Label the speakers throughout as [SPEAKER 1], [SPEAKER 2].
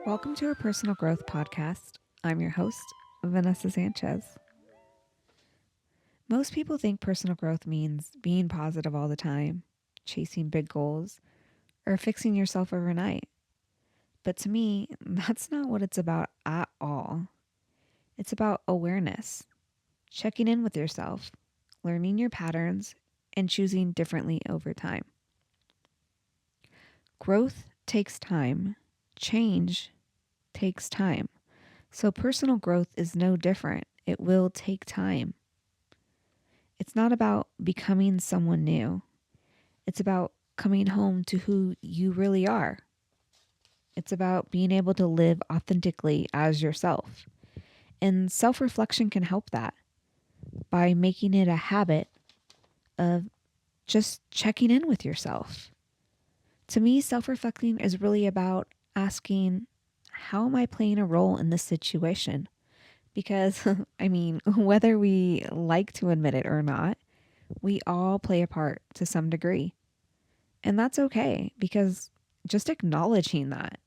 [SPEAKER 1] Welcome to our personal growth podcast. I'm your host, Vanessa Sanchez. Most people think personal growth means being positive all the time, chasing big goals, or fixing yourself overnight. But to me, that's not what it's about at all. It's about awareness, checking in with yourself, learning your patterns, and choosing differently over time. Growth takes time. Change takes time. So personal growth is no different. It will take time. It's not about becoming someone new. It's about coming home to who you really are. It's about being able to live authentically as yourself. And self reflection can help that by making it a habit of just checking in with yourself. To me, self reflecting is really about asking, how am I playing a role in this situation? Because, whether we like to admit it or not, we all play a part to some degree. And that's okay, because just acknowledging that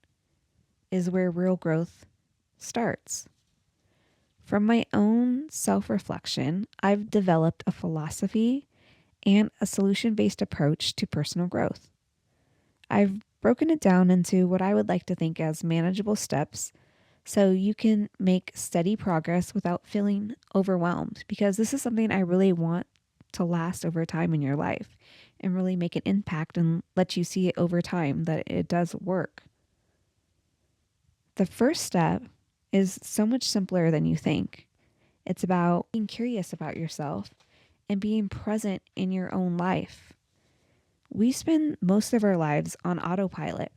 [SPEAKER 1] is where real growth starts. From my own self reflection, I've developed a philosophy and a solution based approach to personal growth. I've broken it down into what I would like to think as manageable steps so you can make steady progress without feeling overwhelmed, because this is something I really want to last over time in your life and really make an impact and let you see it over time that it does work. The first step is so much simpler than you think. It's about being curious about yourself and being present in your own life. We spend most of our lives on autopilot.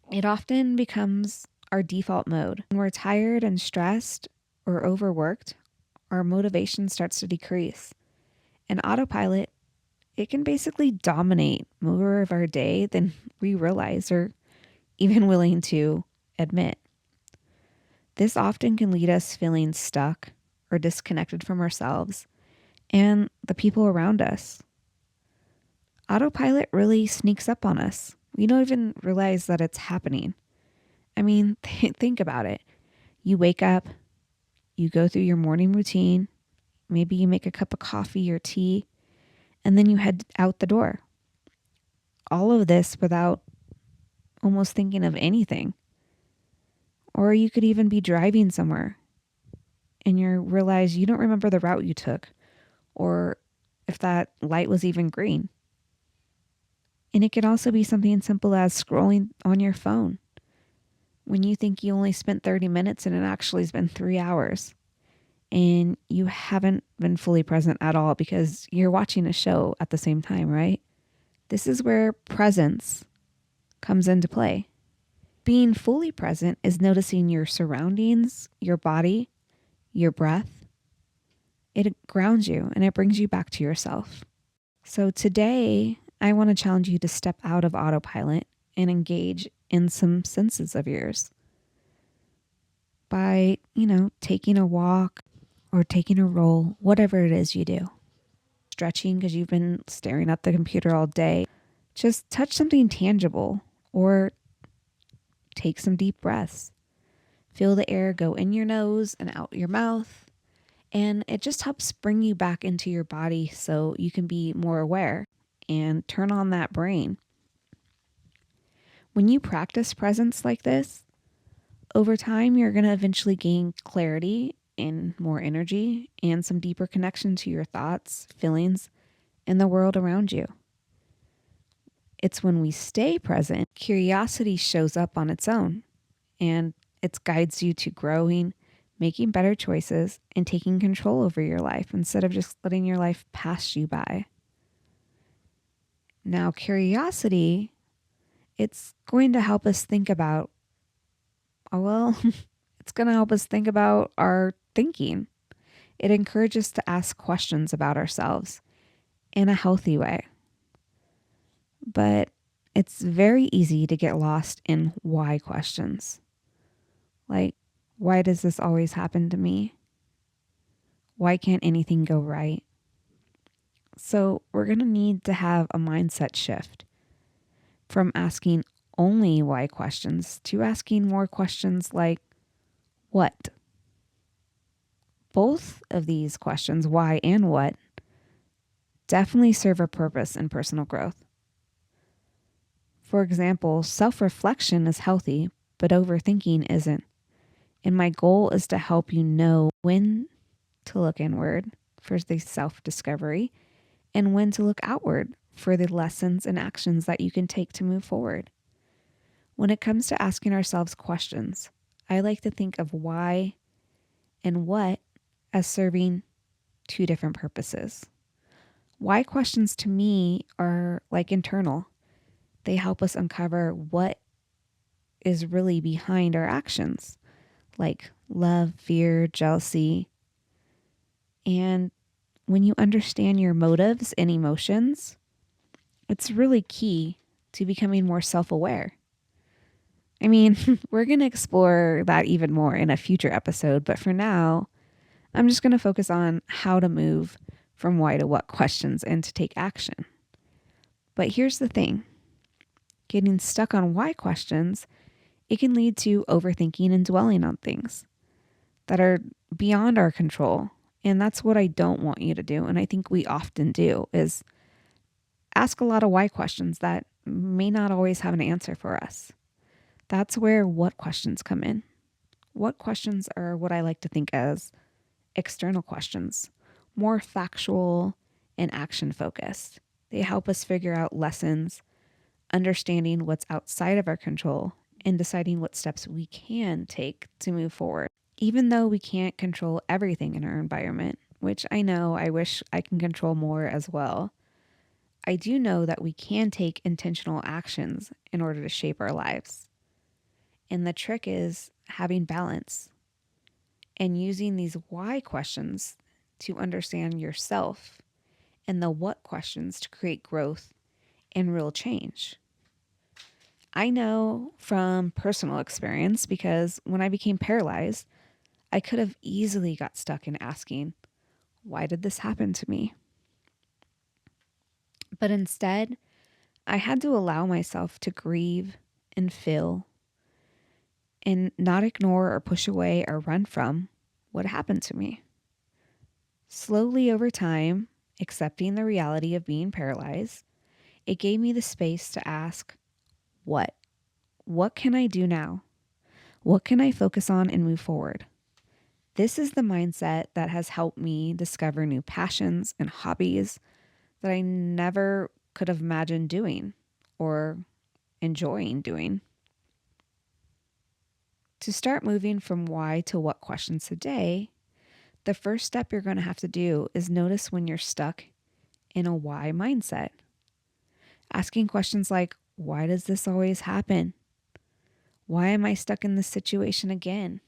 [SPEAKER 1] It often becomes our default mode. When we're tired and stressed or overworked, our motivation starts to decrease. And autopilot, it can basically dominate more of our day than we realize or even willing to admit. This often can lead us feeling stuck or disconnected from ourselves and the people around us. Autopilot really sneaks up on us. We don't even realize that it's happening. Think about it. You wake up, you go through your morning routine, maybe you make a cup of coffee or tea, and then you head out the door. All of this without almost thinking of anything. Or you could even be driving somewhere and you realize you don't remember the route you took or if that light was even green. And it can also be something simple as scrolling on your phone when you think you only spent 30 minutes and it actually has been 3 hours. And you haven't been fully present at all because you're watching a show at the same time, right? This is where presence comes into play. Being fully present is noticing your surroundings, your body, your breath. It grounds you and it brings you back to yourself. So today, I want to challenge you to step out of autopilot and engage in some senses of yours by, taking a walk or taking a roll, whatever it is you do. Stretching because you've been staring at the computer all day. Just touch something tangible or take some deep breaths. Feel the air go in your nose and out your mouth. And it just helps bring you back into your body so you can be more aware and turn on that brain. When you practice presence like this, over time, you're going to eventually gain clarity and more energy and some deeper connection to your thoughts, feelings, and the world around you. It's when we stay present, curiosity shows up on its own, and it guides you to growing, making better choices, and taking control over your life instead of just letting your life pass you by. Now, curiosity, it's going to help us think about, it's going to help us think about our thinking. It encourages us to ask questions about ourselves in a healthy way. But it's very easy to get lost in why questions. Like, why does this always happen to me? Why can't anything go right? So we're going to need to have a mindset shift from asking only why questions to asking more questions like what. Both of these questions, why and what, definitely serve a purpose in personal growth. For example, self-reflection is healthy, but overthinking isn't. And my goal is to help you know when to look inward for the self-discovery and when to look outward for the lessons and actions that you can take to move forward. When it comes to asking ourselves questions, I like to think of why and what as serving two different purposes. Why questions to me are like internal. They help us uncover what is really behind our actions, like love, fear, jealousy. And when you understand your motives and emotions, it's really key to becoming more self-aware. I mean, we're going to explore that even more in a future episode, but for now, I'm just going to focus on how to move from why to what questions and to take action. But here's the thing. Getting stuck on why questions, it can lead to overthinking and dwelling on things that are beyond our control. And that's what I don't want you to do. And I think we often do is ask a lot of why questions that may not always have an answer for us. That's where what questions come in. What questions are what I like to think as external questions, more factual and action focused. They help us figure out lessons, understanding what's outside of our control, and deciding what steps we can take to move forward. Even though we can't control everything in our environment, which I know I wish I can control more as well, I do know that we can take intentional actions in order to shape our lives. And the trick is having balance and using these why questions to understand yourself and the what questions to create growth and real change. I know from personal experience because when I became paralyzed, I could have easily got stuck in asking, why did this happen to me? But instead, I had to allow myself to grieve and feel and not ignore or push away or run from what happened to me. Slowly over time, accepting the reality of being paralyzed, it gave me the space to ask, what? What can I do now? What can I focus on and move forward? This is the mindset that has helped me discover new passions and hobbies that I never could have imagined doing or enjoying doing. To start moving from why to what questions today, the first step you're going to have to do is notice when you're stuck in a why mindset. Asking questions like, why does this always happen? Why am I stuck in this situation again?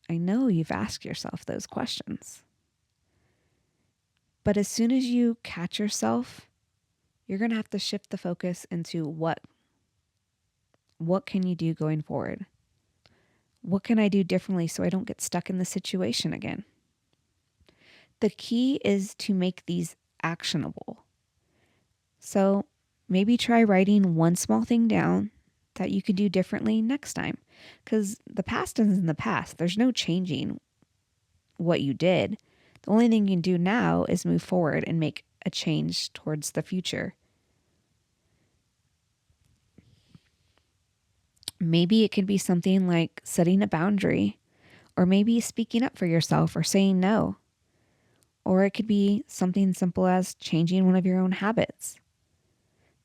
[SPEAKER 1] I know you've asked yourself those questions. But as soon as you catch yourself, you're going to have to shift the focus into what. What can you do going forward? What can I do differently so I don't get stuck in the situation again? The key is to make these actionable. So maybe try writing one small thing down that you could do differently next time. Because the past is in the past. There's no changing what you did. The only thing you can do now is move forward and make a change towards the future. Maybe it could be something like setting a boundary, or maybe speaking up for yourself or saying no. Or it could be something simple as changing one of your own habits.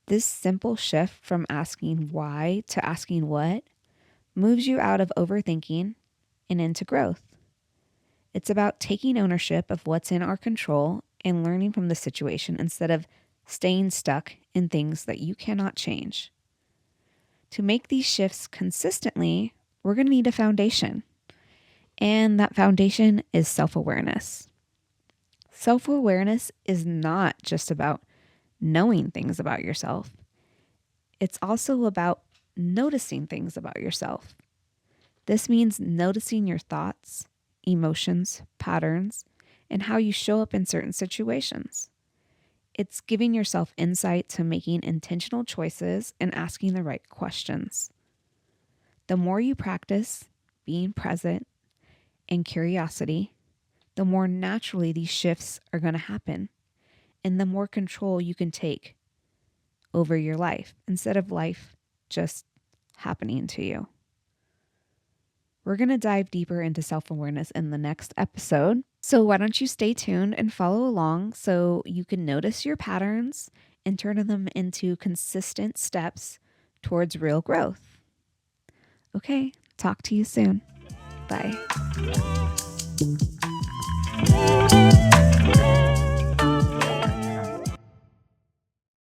[SPEAKER 1] This simple shift from asking why to asking what moves you out of overthinking and into growth. It's about taking ownership of what's in our control and learning from the situation instead of staying stuck in things that you cannot change. To make these shifts consistently, we're going to need a foundation. And that foundation is self-awareness. Self-awareness is not just about knowing things about yourself. It's also about noticing things about yourself. This means noticing your thoughts, emotions, patterns, and how you show up in certain situations. It's giving yourself insight to making intentional choices and asking the right questions. The more you practice being present and curiosity, the more naturally these shifts are going to happen and the more control you can take over your life instead of life just happening to you. We're going to dive deeper into self-awareness in the next episode. So why don't you stay tuned and follow along so you can notice your patterns and turn them into consistent steps towards real growth. Okay, talk to you soon. Bye.